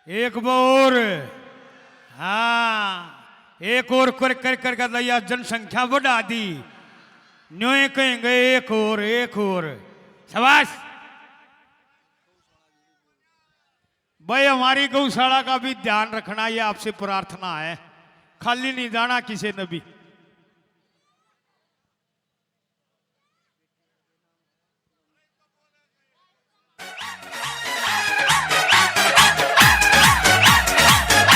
एक और, हाँ एक और कर कर कर कर लिया, जनसंख्या बढ़ा दी। न्यों कहेंगे एक और। शाबाश भाई, हमारी गौशाला का भी ध्यान रखना, ये आपसे प्रार्थना है। खाली नहीं जाना किसी ने भी।